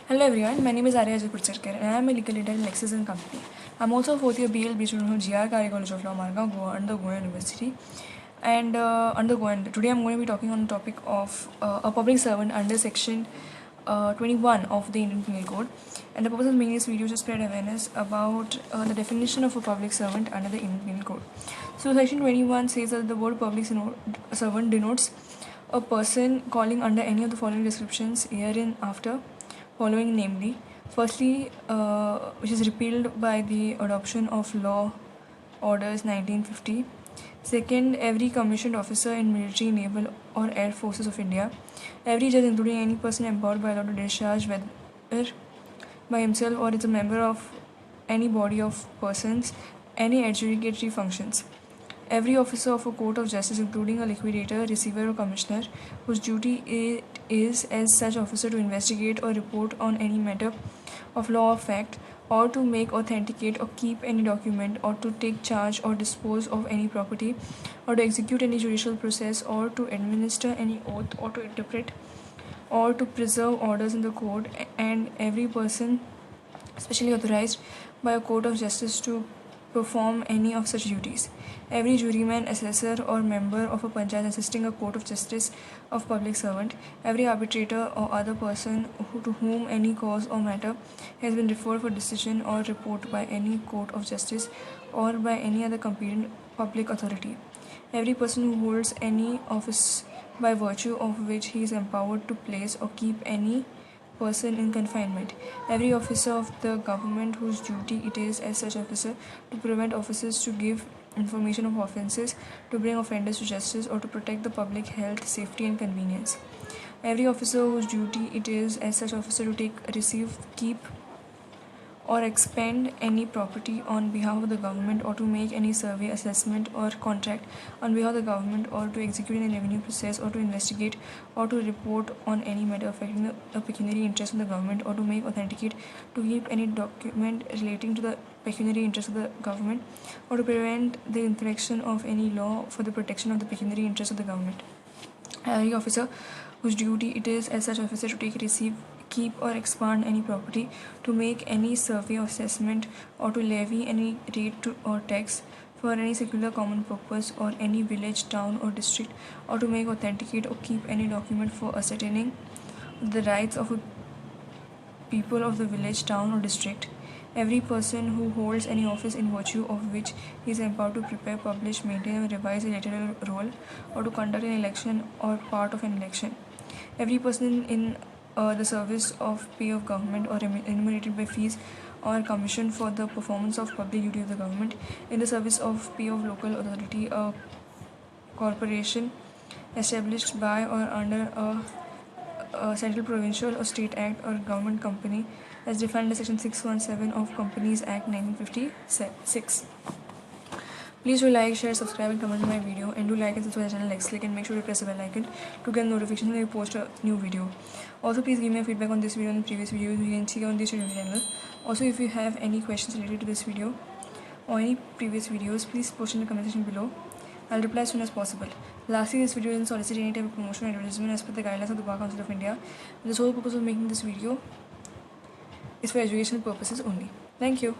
Hello everyone, my name is Arya Jaipurcherkar and I am a legal leader in Lexis & Company. I'm also a fourth year BLB student from GR Kari College of Law, Margao, Goa, under Goa University. And today I'm going to be talking on the topic of a public servant under section 21 of the Indian Penal Code. And the purpose of making this video is to spread awareness about the definition of a public servant under the Indian Penal Code. So section 21 says that the word public servant denotes a person calling under any of the following descriptions herein after following, namely, firstly, which is repealed by the adoption of Law Orders 1950. Second, every commissioned officer in military, naval, or air forces of India. Every judge, including any person empowered by law to discharge, whether by himself or as a member of any body of persons, any adjudicatory functions. Every officer of a court of justice, including a liquidator, receiver, or commissioner, whose duty it is as such officer to investigate or report on any matter of law or fact, or to make, authenticate, or keep any document, or to take charge or dispose of any property, or to execute any judicial process, or to administer any oath, or to interpret, or to preserve orders in the court, and every person specially authorized by a court of justice to perform any of such duties. Every juryman, assessor, or member of a panchayat assisting a court of justice of public servant. Every arbitrator or other person to whom any cause or matter has been referred for decision or report by any court of justice or by any other competent public authority. Every person who holds any office by virtue of which he is empowered to place or keep any person in confinement. Every officer of the government whose duty it is as such officer to prevent offences, to give information of offences, to bring offenders to justice, or to protect the public health, safety, and convenience. Every officer whose duty it is as such officer to take, receive, keep, or expend any property on behalf of the government, or to make any survey, assessment, or contract on behalf of the government, or to execute any revenue process, or to investigate, or to report on any matter affecting the pecuniary interest of the government, or to make, authenticate, to keep any document relating to the pecuniary interest of the government, or to prevent the infraction of any law for the protection of the pecuniary interest of the government. Every officer whose duty it is as such officer to take, receive, keep, or expand any property, to make any survey or assessment, or to levy any rate or tax for any secular common purpose or any village, town, or district, or to make, authenticate, or keep any document for ascertaining the rights of a people of the village, town, or district. Every person who holds any office in virtue of which he is empowered to prepare, publish, maintain, or revise a electoral roll, or to conduct an election or part of an election. Every person in the service of pay of government or remunerated by fees or commission for the performance of public duty of the government, in the service of pay of local authority, a corporation established by or under a central, provincial, or state act, or government company as defined in section 617 of Companies Act 1956. Please do like, share, subscribe, and comment on my video, and do like and subscribe to the channel Lexis, and make sure to press the bell icon to get notifications when we post a new video. Also, please give me a feedback on this video and the previous videos you can see on this YouTube channel. Also, if you have any questions related to this video or any previous videos, please post in the comment section below. I'll reply as soon as possible. Lastly, this video doesn't solicit any type of promotion or advertisement as per the guidelines of the Bar Council of India. The sole purpose of making this video is for educational purposes only. Thank you.